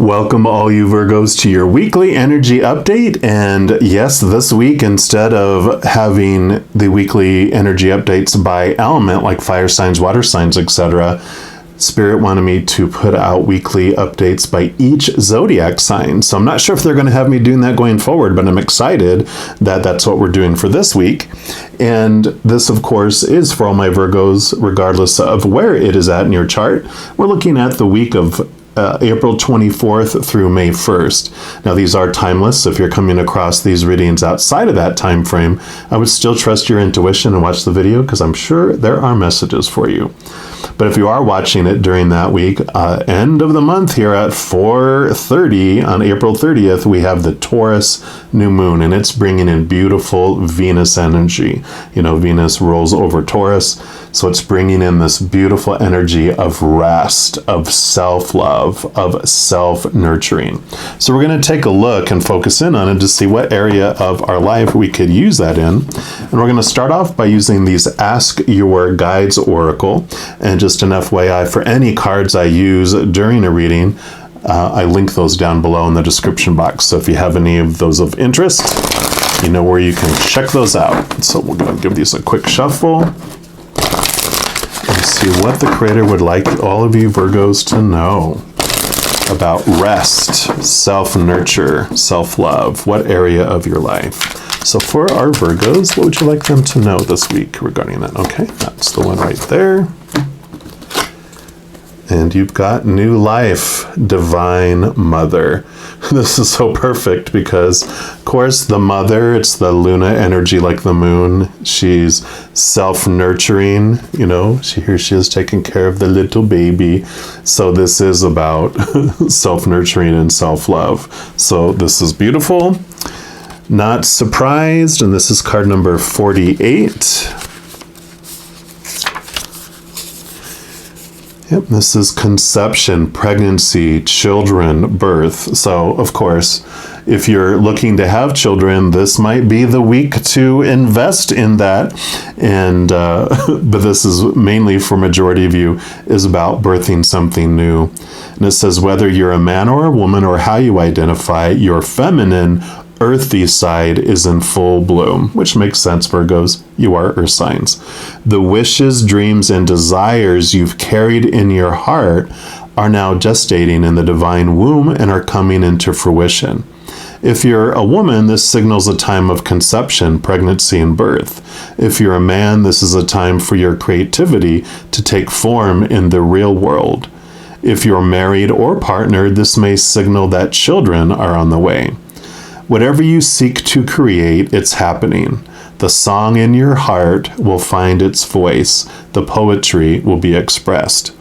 Welcome all you Virgos to your weekly energy update. And yes, this week, instead of having the weekly energy updates by element like fire signs, water signs, etc., Spirit wanted me to put out weekly updates by each zodiac sign. So I'm not sure if they're going to have me doing that going forward, but I'm excited that that's what we're doing for this week. And this, of course, is for all my Virgos, regardless of where it is at in your chart. We're looking at the week of April 24th through May 1st. Now, these are timeless, so if you're coming across these readings outside of that time frame, I would still trust your intuition and watch the video because I'm sure there are messages for you. But if you are watching it during that week, end of the month here at 4:30 on April 30th, we have the Taurus new moon, and it's bringing in beautiful Venus energy. You know, Venus rolls over Taurus, so it's bringing in this beautiful energy of rest, of self-love, of self-nurturing. So we're going to take a look and focus in on it to see what area of our life we could use that in. And we're going to start off by using these Ask Your Guides Oracle. And just an FYI, for any cards I use during a reading, I link those down below in the description box. So if you have any of those of interest, you know where you can check those out. So we're going to give these a quick shuffle and see what the Creator would like all of you Virgos to know about rest, self-nurture, self-love. What area of your life? So for our Virgos, what would you like them to know this week regarding that? Okay, that's the one right there. And you've got new life, Divine Mother. This is so perfect because, of course, the mother, it's the Luna energy like the moon. She's self-nurturing, you know, here she is taking care of the little baby. So this is about self-nurturing and self-love. So this is beautiful. Not surprised, and this is card number 48. Yep, this is conception, pregnancy, children, birth. So, of course, if you're looking to have children, this might be the week to invest in that. And but this is mainly for majority of you is about birthing something new. And it says whether you're a man or a woman or how you identify, your feminine earthy side is in full bloom, which makes sense, Virgos. You are earth signs. The wishes, dreams, and desires you've carried in your heart are now gestating in the divine womb and are coming into fruition. If you're a woman, this signals a time of conception, pregnancy, and birth. If you're a man, this is a time for your creativity to take form in the real world. If you're married or partnered, this may signal that children are on the way. Whatever you seek to create, it's happening. The song in your heart will find its voice. The poetry will be expressed.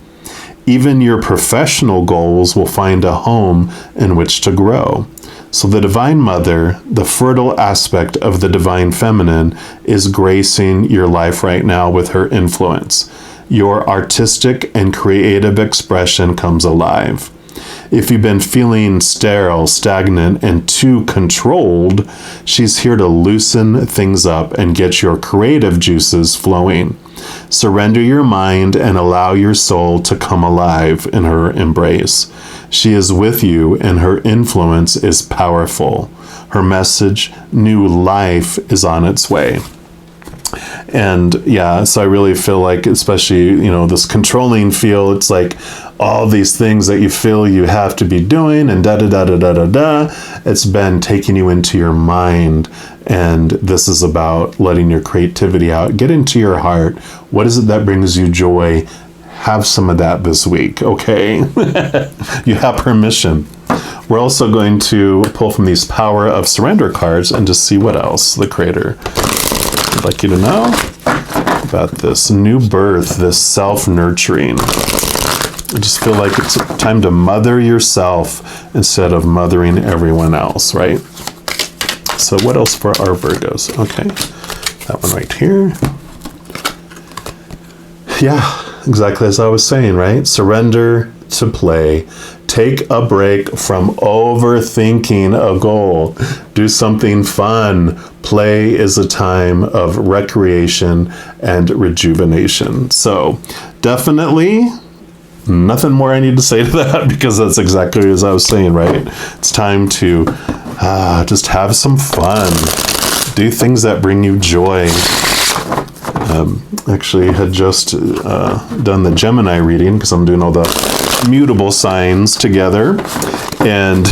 Even your professional goals will find a home in which to grow. So the Divine Mother, the fertile aspect of the Divine Feminine, is gracing your life right now with her influence. Your artistic and creative expression comes alive. If you've been feeling sterile, stagnant, and too controlled, she's here to loosen things up and get your creative juices flowing. Surrender your mind and allow your soul to come alive in her embrace. She is with you and her influence is powerful. Her message, new life, is on its way. And yeah, so I really feel like, especially, you know, this controlling feel, it's like all these things that you feel you have to be doing and da-da-da-da-da-da-da. It's been taking you into your mind. And this is about letting your creativity out. Get into your heart. What is it that brings you joy? Have some of that this week, okay? You have permission. We're also going to pull from these Power of Surrender cards and just see what else the Creator would like you to know about this new birth, this self-nurturing. I just feel like it's time to mother yourself instead of mothering everyone else, right? So what else for our Virgos? Okay, that one right here. Yeah, exactly as I was saying, right? Surrender to play. Take a break from overthinking a goal. Do something fun. Play is a time of recreation and rejuvenation. So definitely nothing more I need to say to that, because that's exactly as I was saying, right? It's time to just have some fun. Do things that bring you joy. Actually had just done the Gemini reading, because I'm doing all the mutable signs together, and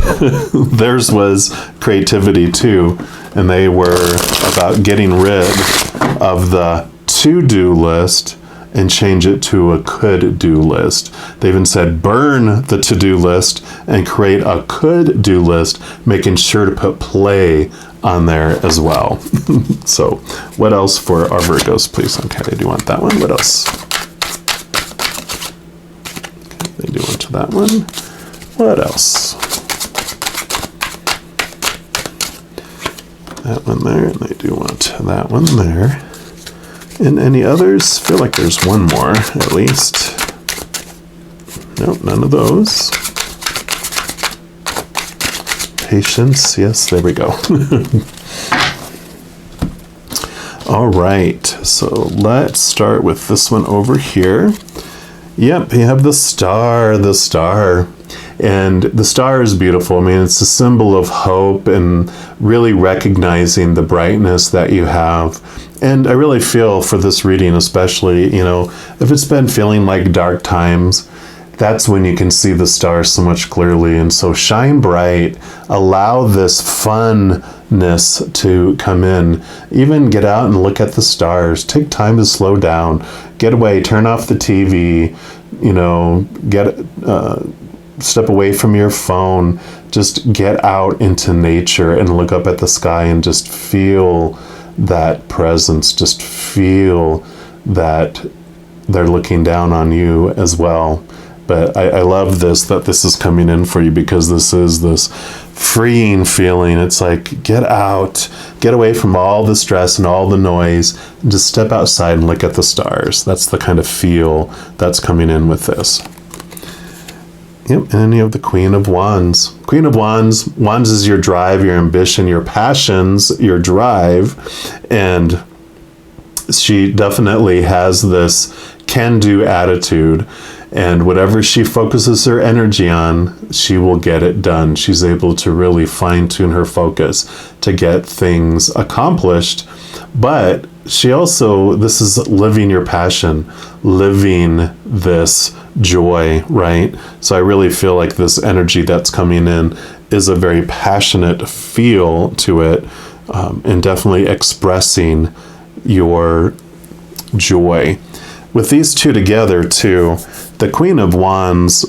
theirs was creativity too, and they were about getting rid of the to-do list and change it to a could-do list. They even said burn the to-do list and create a could-do list, making sure to put play on there as well. So what else for our Virgos, please? Okay, I do want that one. What else? Okay, they do want to that one. What else? That one there, and they do want that one there. And any others? I feel like there's one more, at least. Nope, none of those. Patience, yes, there we go. All right, so let's start with this one over here. Yep, you have the star. And the star is beautiful. I mean, it's a symbol of hope and really recognizing the brightness that you have. And I really feel for this reading, especially, if it's been feeling like dark times, that's when you can see the stars so much clearly. And so shine bright, allow this funness to come in. Even get out and look at the stars. Take time to slow down, get away, turn off the TV, step away from your phone. Just get out into nature and look up at the sky and just feel that presence. Just feel that they're looking down on you as well. But I love that this is coming in for you, because this is this freeing feeling. It's like, get out, get away from all the stress and all the noise, and just step outside and look at the stars. That's the kind of feel that's coming in with this. Yep, and you have the Queen of Wands. Queen of Wands. Wands is your drive, your ambition, your passions, your drive. And she definitely has this can-do attitude. And whatever she focuses her energy on, she will get it done. She's able to really fine-tune her focus to get things accomplished. But she also, this is living your passion, living this joy, right? So I really feel like this energy that's coming in is a very passionate feel to it, and definitely expressing your joy. With these two together too, the Queen of Wands,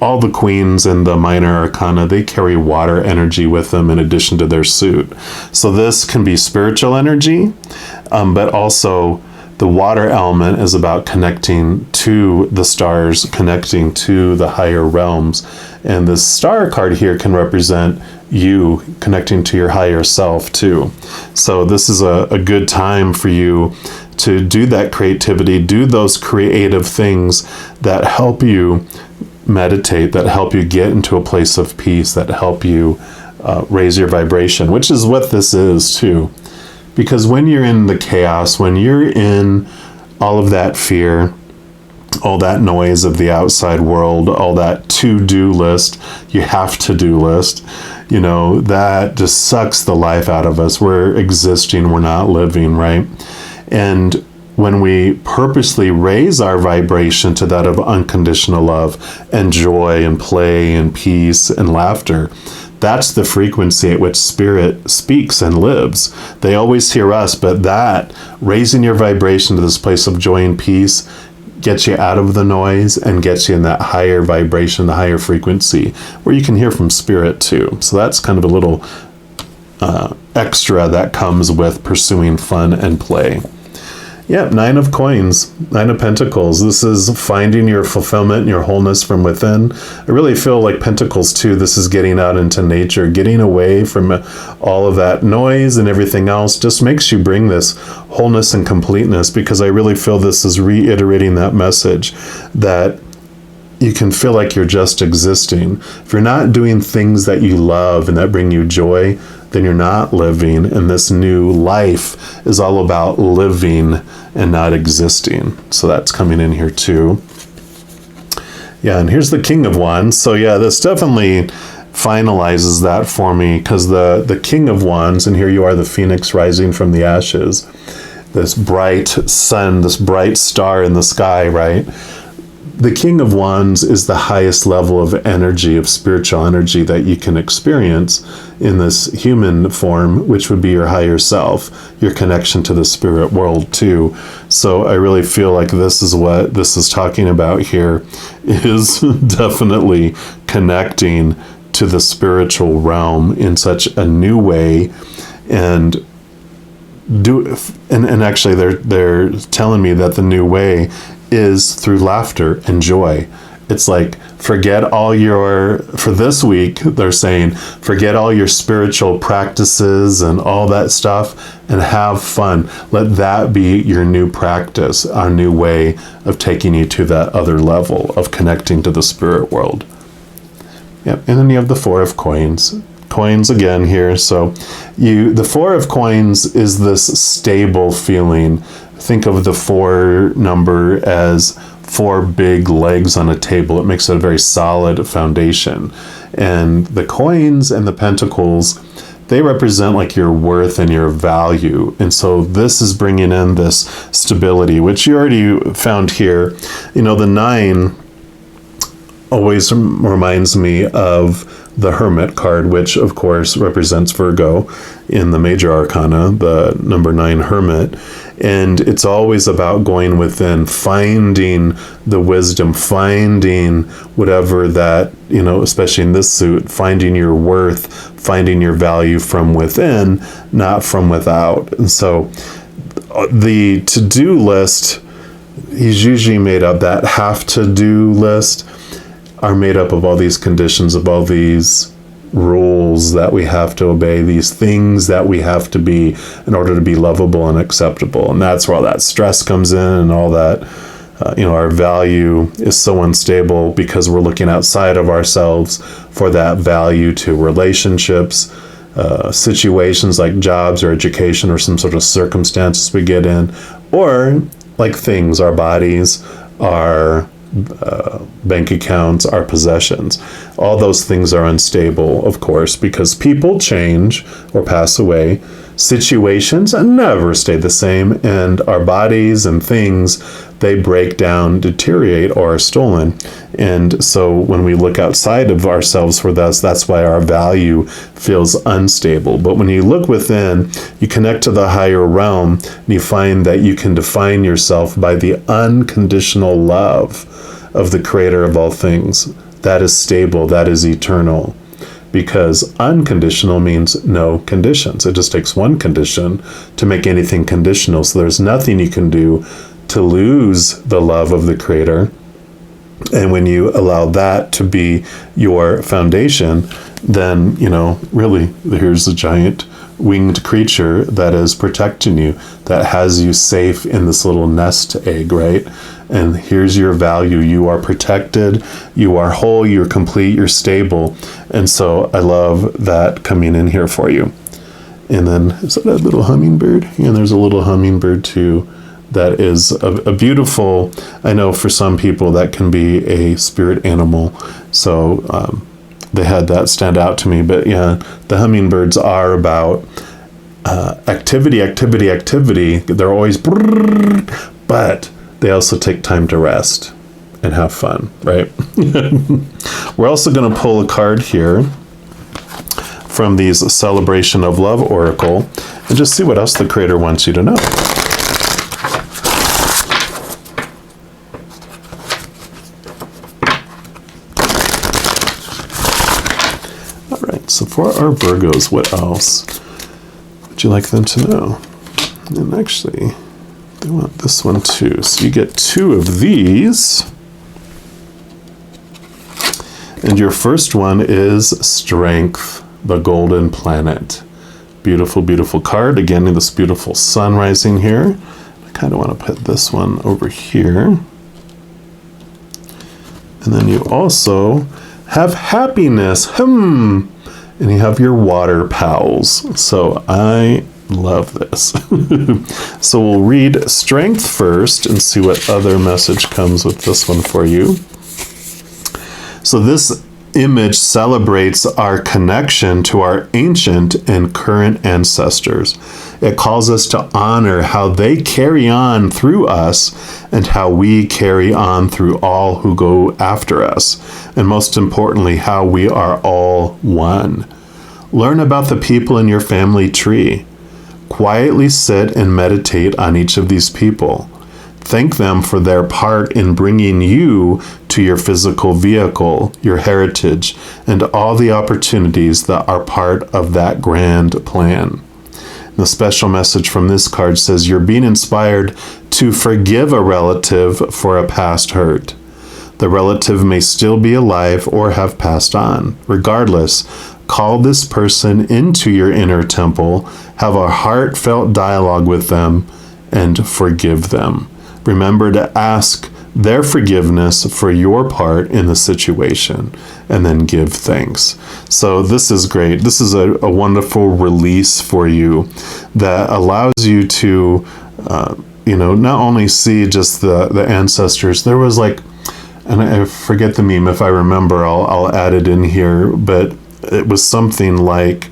all the queens in the minor arcana, they carry water energy with them in addition to their suit. So this can be spiritual energy, but also the water element is about connecting to the stars, connecting to the higher realms. And the star card here can represent you connecting to your higher self too. So this is a good time for you to do that creativity, do those creative things that help you meditate, that help you get into a place of peace, that help you raise your vibration, which is what this is too. Because when you're in the chaos, when you're in all of that fear, all that noise of the outside world, all that to-do list, you have to-do list, that just sucks the life out of us. We're existing, we're not living, right? And when we purposely raise our vibration to that of unconditional love and joy and play and peace and laughter, that's the frequency at which spirit speaks and lives. They always hear us, but that raising your vibration to this place of joy and peace gets you out of the noise and gets you in that higher vibration, the higher frequency, where you can hear from spirit too. So that's kind of a little extra that comes with pursuing fun and play. Yep, Nine of Coins, Nine of Pentacles. This is finding your fulfillment and your wholeness from within. I really feel like Pentacles too, this is getting out into nature, getting away from all of that noise and everything else. Just makes you bring this wholeness and completeness, because I really feel this is reiterating that message that you can feel like you're just existing. If you're not doing things that you love and that bring you joy, then you're not living. And this new life is all about living and not existing. So that's coming in here too. Yeah, and here's the King of Wands. So yeah, this definitely finalizes that for me, because the King of Wands, and here you are, the phoenix rising from the ashes, this bright sun, this bright star in the sky, right? The King of Wands is the highest level of energy, of spiritual energy that you can experience in this human form, which would be your higher self, your connection to the spirit world too. So I really feel like this is what this is talking about here, is definitely connecting to the spiritual realm in such a new way. And actually they're telling me that the new way is through laughter and joy. It's like, forget all your, for this week, they're saying, forget all your spiritual practices and all that stuff and have fun. Let that be your new practice, our new way of taking you to that other level of connecting to the spirit world. Yep, and then you have the Four of Coins. Coins again here. So the Four of Coins is this stable feeling. Think of the 4 number as 4 big legs on a table. It makes it a very solid foundation. And the coins and the pentacles, they represent like your worth and your value. And so this is bringing in this stability, which you already found here. You know, the 9 always reminds me of the Hermit card, which of course represents Virgo in the major arcana, the number 9 Hermit. And it's always about going within, finding the wisdom, finding whatever that, you know, especially in this suit, finding your worth, finding your value from within, not from without. And so the to-do list is usually made up, that have-to-do list are made up of all these conditions, of all these rules that we have to obey, these things that we have to be in order to be lovable and acceptable. And that's where all that stress comes in, and all that, our value is so unstable because we're looking outside of ourselves for that value to relationships, situations like jobs or education or some sort of circumstances we get in, or like things, our bodies, our bank accounts, our possessions. All those things are unstable, of course, because people change or pass away. Situations never stay the same, and our bodies and things, they break down, deteriorate, or are stolen. And so when we look outside of ourselves for this, that's why our value feels unstable. But when you look within, you connect to the higher realm, and you find that you can define yourself by the unconditional love of the creator of all things. That is stable, that is eternal. Because unconditional means no conditions. It just takes one condition to make anything conditional. So there's nothing you can do to lose the love of the creator. And when you allow that to be your foundation, then, really, here's a giant winged creature that is protecting you, that has you safe in this little nest egg, right? And here's your value. You are protected, you are whole, you're complete, you're stable. And so I love that coming in here for you. And then, is that a little hummingbird? Yeah, there's a little hummingbird too. That is a beautiful, I know for some people that can be a spirit animal. So they had that stand out to me. But yeah, the hummingbirds are about activity. They're always, but they also take time to rest and have fun, right? We're also going to pull a card here from these Celebration of Love Oracle and just see what else the creator wants you to know. So for our Virgos, what else would you like them to know? And actually, they want this one too. So you get 2 of these. And your first one is Strength, the Golden Planet. Beautiful, beautiful card. Again, in this beautiful sun rising here. I kind of want to put this one over here. And then you also have Happiness. And you have your water pals. So I love this. So we'll read Strength first and see what other message comes with this one for you. So this image celebrates our connection to our ancient and current ancestors. It calls us to honor how they carry on through us and how we carry on through all who go after us. And most importantly, how we are all one. Learn about the people in your family tree. Quietly sit and meditate on each of these people. Thank them for their part in bringing you to your physical vehicle, your heritage, and all the opportunities that are part of that grand plan. The special message from this card says you're being inspired to forgive a relative for a past hurt. The relative may still be alive or have passed on. Regardless, call this person into your inner temple, have a heartfelt dialogue with them, and forgive them. Remember to ask their forgiveness for your part in the situation, and then give thanks. So this is great. This is a wonderful release for you that allows you to, not only see just the ancestors. There was like, and I forget the meme. If I remember, I'll add it in here. But it was something like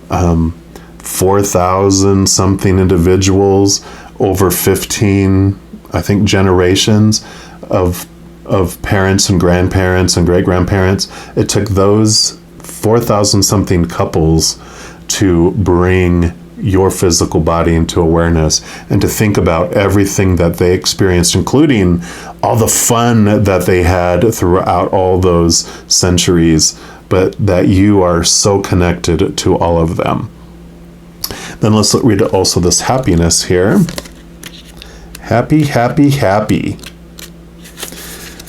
4,000 something individuals over 15, I think, generations of parents and grandparents and great-grandparents. It took those 4,000 something couples to bring your physical body into awareness and to think about everything that they experienced, including all the fun that they had throughout all those centuries, but that you are so connected to all of them. Then let's read also this happiness here. Happy, happy, happy.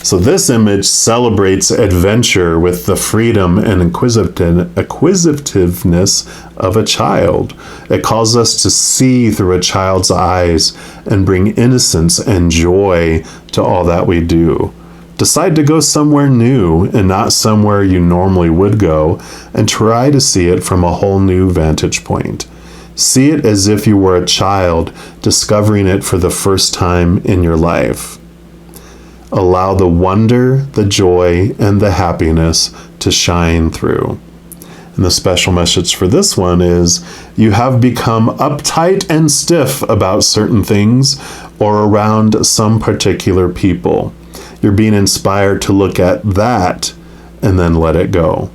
So this image celebrates adventure with the freedom and inquisitiveness of a child. It calls us to see through a child's eyes and bring innocence and joy to all that we do. Decide to go somewhere new and not somewhere you normally would go, and try to see it from a whole new vantage point. See it as if you were a child discovering it for the first time in your life. Allow the wonder, the joy, and the happiness to shine through. And the special message for this one is, you have become uptight and stiff about certain things or around some particular people. You're being inspired to look at that and then let it go.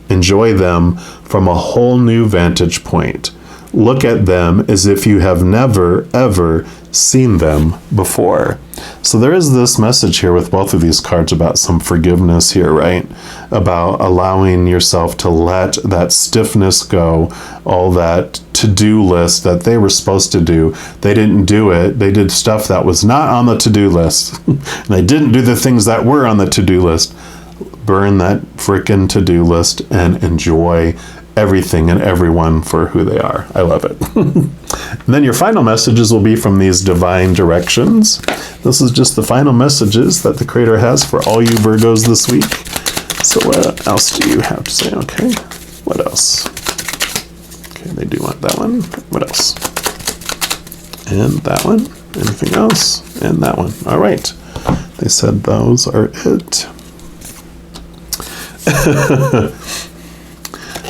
Enjoy them from a whole new vantage point. Look at them as if you have never, ever seen them before. So there is this message here with both of these cards about some forgiveness here, right? About allowing yourself to let that stiffness go, all that to-do list that they were supposed to do. They didn't do it. They did stuff that was not on the to-do list. And they didn't do the things that were on the to-do list. Burn that frickin' to-do list and enjoy everything and everyone for who they are. I love it. And then your final messages will be from these divine directions. This is just the final messages that the Creator has for all you Virgos this week. So what else do you have to say? Okay, what else? Okay, they do want that one. What else? And that one. Anything else? And that one. All right. They said those are it.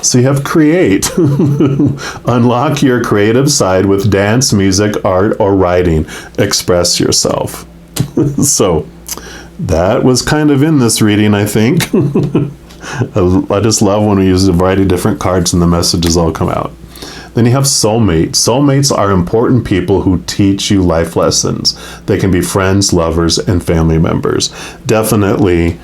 So you have create. Unlock your creative side with dance, music, art, or writing. Express yourself. So that was kind of in this reading, I think. I just love when we use a variety of different cards and the messages all come out. Then you have soulmates. Soulmates are important people who teach you life lessons. They can be friends, lovers, and family members. Definitely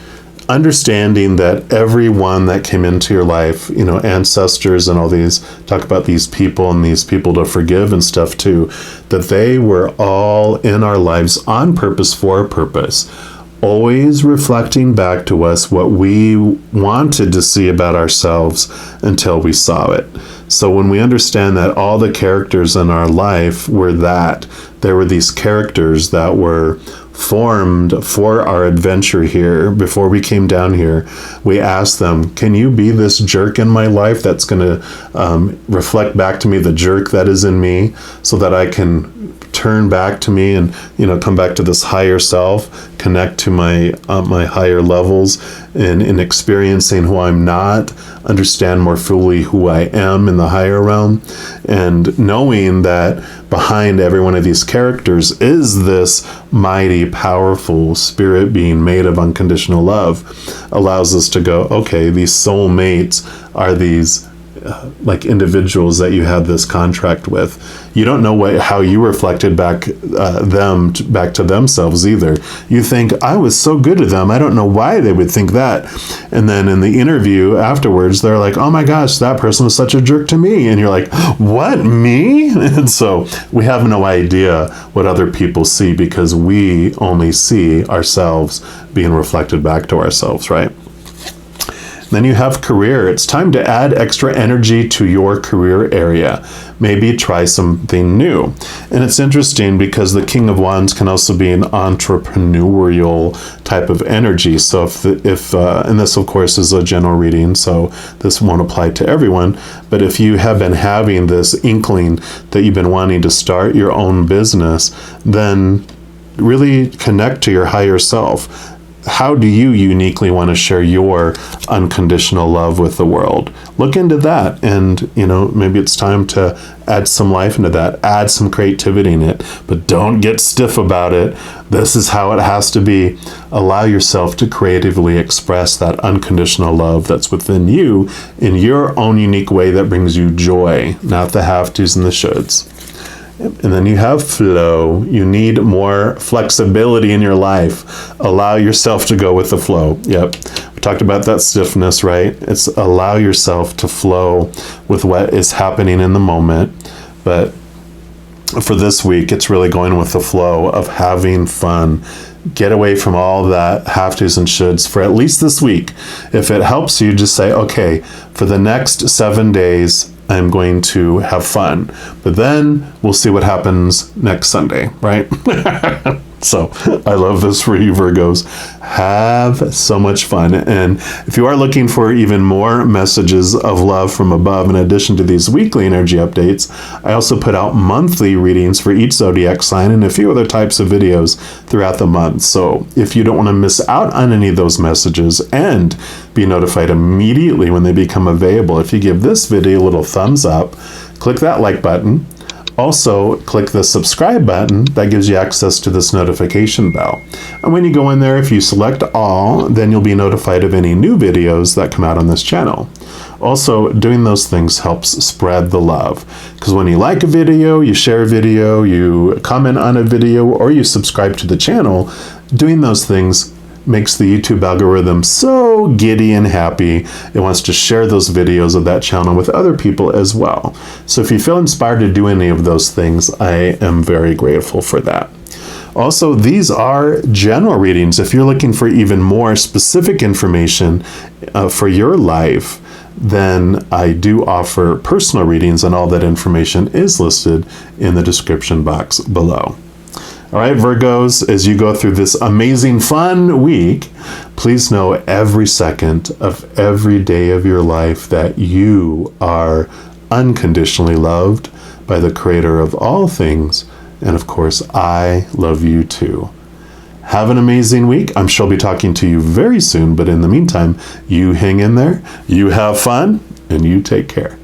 understanding that everyone that came into your life, ancestors and all these, talk about these people and these people to forgive and stuff too, that they were all in our lives on purpose for a purpose, always reflecting back to us what we wanted to see about ourselves until we saw it. So when we understand that all the characters in our life were that, there were these characters that were formed for our adventure here before we came down here, we asked them, can you be this jerk in my life that's going to reflect back to me the jerk that is in me, so that I can turn back to me and come back to this higher self? connect to my higher levels and in experiencing who I'm not, understand more fully who I am in the higher realm, and knowing that behind every one of these characters is this mighty, powerful spirit being made of unconditional love, allows us to go, okay, these soul mates are these like individuals that you had this contract with. You don't know how you reflected back to themselves either. You think, I was so good to them, I don't know why they would think that. And then in the interview afterwards, they're like, oh my gosh, that person was such a jerk to me. And you're like, what, me? And so we have no idea what other people see, because we only see ourselves being reflected back to ourselves, right? Then you have career. It's time to add extra energy to your career area. Maybe try something new. And it's interesting because the King of Wands can also be an entrepreneurial type of energy. So and this of course is a general reading, so this won't apply to everyone, but if you have been having this inkling that you've been wanting to start your own business, then really connect to your higher self. How do you uniquely want to share your unconditional love with the world? Look into that, and maybe it's time to add some life into that, add some creativity in it, but don't get stiff about it. This is how it has to be. Allow yourself to creatively express that unconditional love that's within you in your own unique way that brings you joy, not the have-tos and the shoulds. And then you have flow. You need more flexibility in your life. Allow yourself to go with the flow. Yep. We talked about that stiffness, right? It's allow yourself to flow with what is happening in the moment. But for this week, it's really going with the flow of having fun. Get away from all that have-tos and shoulds for at least this week. If it helps you, just say, okay, for the next 7 days, I'm going to have fun, but then we'll see what happens next Sunday, right? So I love this for you, Virgos. Have so much fun. And if you are looking for even more messages of love from above, in addition to these weekly energy updates, I also put out monthly readings for each zodiac sign and a few other types of videos throughout the month. So if you don't want to miss out on any of those messages and be notified immediately when they become available, if you give this video a little thumbs up, click that like button. Also, click the subscribe button. That gives you access to this notification bell. And when you go in there, if you select all, then you'll be notified of any new videos that come out on this channel. Also, doing those things helps spread the love. Because when you like a video, you share a video, you comment on a video, or you subscribe to the channel, doing those things makes the YouTube algorithm so giddy and happy. It wants to share those videos of that channel with other people as well. So if you feel inspired to do any of those things, I am very grateful for that. Also, these are general readings. If you're looking for even more specific information for your life, then I do offer personal readings, and all that information is listed in the description box below. All right, Virgos, as you go through this amazing, fun week, please know every second of every day of your life that you are unconditionally loved by the Creator of all things. And of course, I love you too. Have an amazing week. I'm sure I'll be talking to you very soon. But in the meantime, you hang in there, you have fun, and you take care.